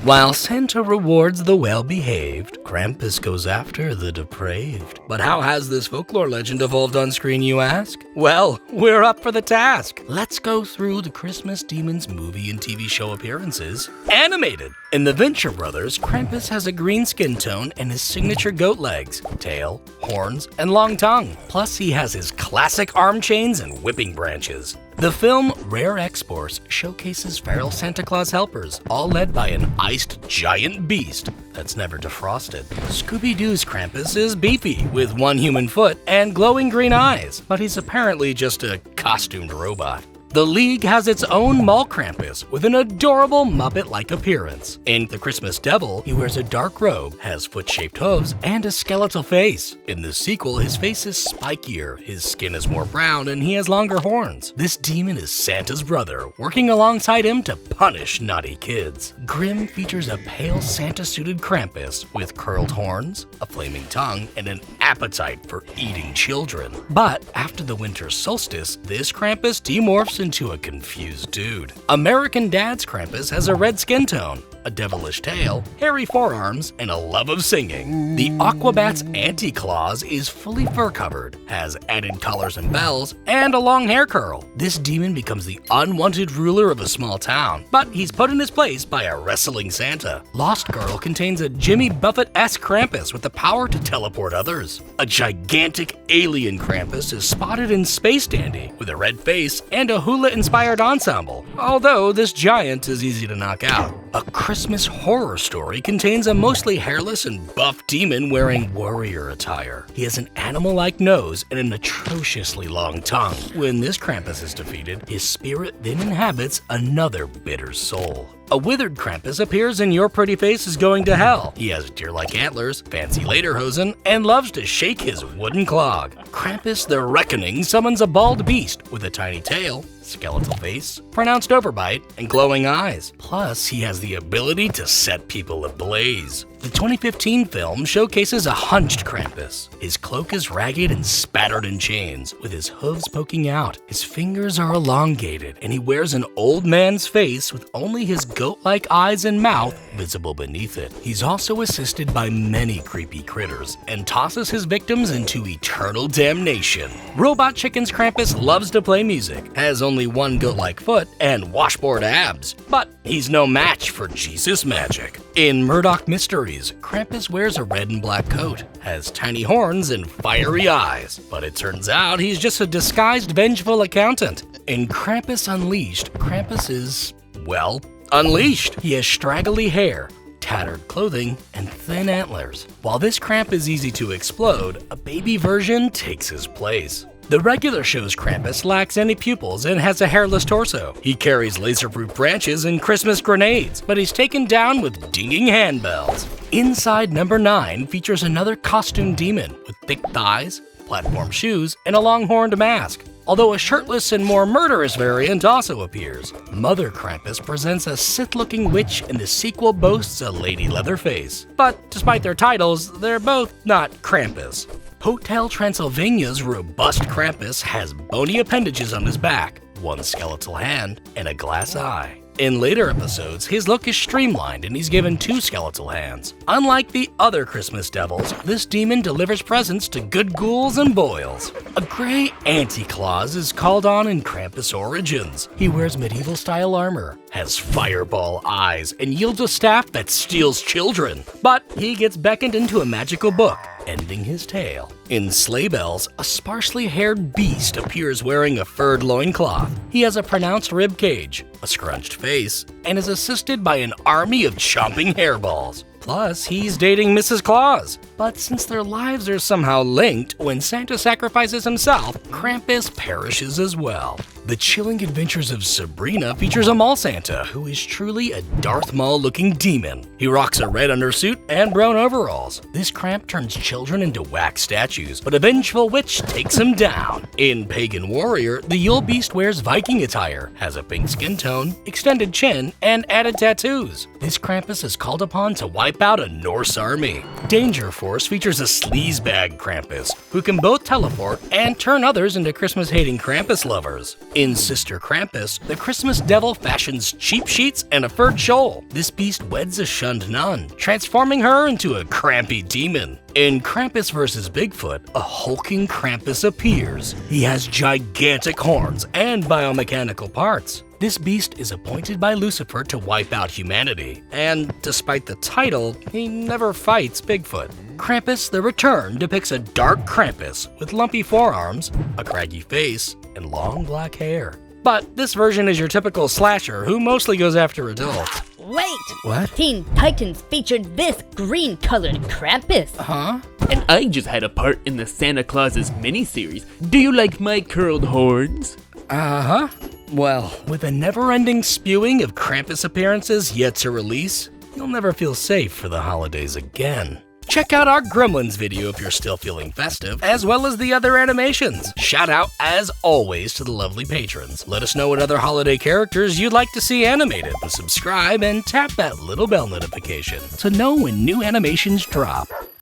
While Santa rewards the well-behaved, Krampus goes after the depraved. But how has this folklore legend evolved on screen, you ask? Well, we're up for the task. Let's go through the Christmas Demons movie and TV show appearances, animated. In the Venture Brothers, Krampus has a green skin tone and his signature goat legs, tail, horns, and long tongue. Plus, he has his classic arm chains and whipping branches. The film Rare Exports showcases feral Santa Claus helpers, all led by an iced giant beast that's never defrosted. Scooby-Doo's Krampus is beefy, with one human foot and glowing green eyes, but he's apparently just a costumed robot. The League has its own mall Krampus with an adorable Muppet-like appearance. In The Christmas Devil, he wears a dark robe, has foot-shaped hooves, and a skeletal face. In the sequel, his face is spikier, his skin is more brown, and he has longer horns. This demon is Santa's brother, working alongside him to punish naughty kids. Grimm features a pale Santa-suited Krampus with curled horns, a flaming tongue, and an appetite for eating children. But after the winter solstice, this Krampus demorphs into a confused dude. American Dad's Krampus has a red skin tone, a devilish tail, hairy forearms, and a love of singing. The Aquabats Anti-Claus is fully fur-covered, has added collars and bells, and a long hair curl. This demon becomes the unwanted ruler of a small town, but he's put in his place by a wrestling Santa. Lost Girl contains a Jimmy Buffett-esque Krampus with the power to teleport others. A gigantic alien Krampus is spotted in Space Dandy with a red face and a hula-inspired ensemble, although this giant is easy to knock out. A Christmas Horror Story contains a mostly hairless and buff demon wearing warrior attire. He has an animal-like nose and an atrociously long tongue. When this Krampus is defeated, his spirit then inhabits another bitter soul. A withered Krampus appears in Your Pretty Face is Going to Hell. He has deer-like antlers, fancy lederhosen, and loves to shake his wooden clog. Krampus the Reckoning summons a bald beast with a tiny tail, skeletal face, pronounced overbite, and glowing eyes. Plus, he has the ability to set people ablaze. The 2015 film showcases a hunched Krampus. His cloak is ragged and spattered in chains, with his hooves poking out. His fingers are elongated, and he wears an old man's face with only his goat-like eyes and mouth visible beneath it. He's also assisted by many creepy critters, and tosses his victims into eternal damnation. Robot Chicken's Krampus loves to play music, has only one goat-like foot, and washboard abs, but he's no match for Jesus Magic. In Murdoch Mysteries, Krampus wears a red and black coat, has tiny horns and fiery eyes, but it turns out he's just a disguised vengeful accountant. In Krampus Unleashed, Krampus is, well, unleashed. He has straggly hair, tattered clothing, and thin antlers. While this Kramp is easy to explode, a baby version takes his place. The regular show's Krampus lacks any pupils and has a hairless torso. He carries laser-proof branches and Christmas grenades, but he's taken down with dinging handbells. Inside Number 9 features another costume demon with thick thighs, platform shoes, and a long-horned mask. Although a shirtless and more murderous variant also appears. Mother Krampus presents a Sith-looking witch, and the sequel boasts a lady Leatherface. But despite their titles, they're both not Krampus. Hotel Transylvania's robust Krampus has bony appendages on his back, one skeletal hand, and a glass eye. In later episodes, his look is streamlined and he's given 2 skeletal hands. Unlike the other Christmas devils, this demon delivers presents to good ghouls and boils. A gray Anti-Claus is called on in Krampus Origins. He wears medieval-style armor, has fireball eyes, and yields a staff that steals children. But he gets beckoned into a magical book, ending his tale. In Sleigh Bells, a sparsely haired beast appears wearing a furred loincloth. He has a pronounced rib cage, a scrunched face, and is assisted by an army of chomping hairballs. Plus, he's dating Mrs. Claus. But since their lives are somehow linked, when Santa sacrifices himself, Krampus perishes as well. The Chilling Adventures of Sabrina features a mall Santa who is truly a Darth Maul-looking demon. He rocks a red undersuit and brown overalls. This Kramp turns children into wax statues, but a vengeful witch takes him down. In Pagan Warrior, the Yule Beast wears Viking attire, has a pink skin tone, extended chin, and added tattoos. This Krampus is called upon to wipe out a Norse army. Danger Force features a sleazebag Krampus, who can both teleport and turn others into Christmas-hating Krampus lovers. In Sister Krampus, the Christmas devil fashions cheap sheets and a furred shawl. This beast weds a shunned nun, transforming her into a crampy demon. In Krampus vs. Bigfoot, a hulking Krampus appears. He has gigantic horns and biomechanical parts. This beast is appointed by Lucifer to wipe out humanity, and despite the title, he never fights Bigfoot. Krampus the Return depicts a dark Krampus with lumpy forearms, a craggy face, and long black hair. But this version is your typical slasher who mostly goes after adults. Wait! What? Teen Titans featured this green-colored Krampus. Huh? And I just had a part in the Santa Claus's miniseries. Do you like my curled horns? Uh-huh. Well, with a never-ending spewing of Krampus appearances yet to release, you'll never feel safe for the holidays again. Check out our Gremlins video if you're still feeling festive, as well as the other animations. Shout out, as always, to the lovely patrons. Let us know what other holiday characters you'd like to see animated, and subscribe and tap that little bell notification to know when new animations drop.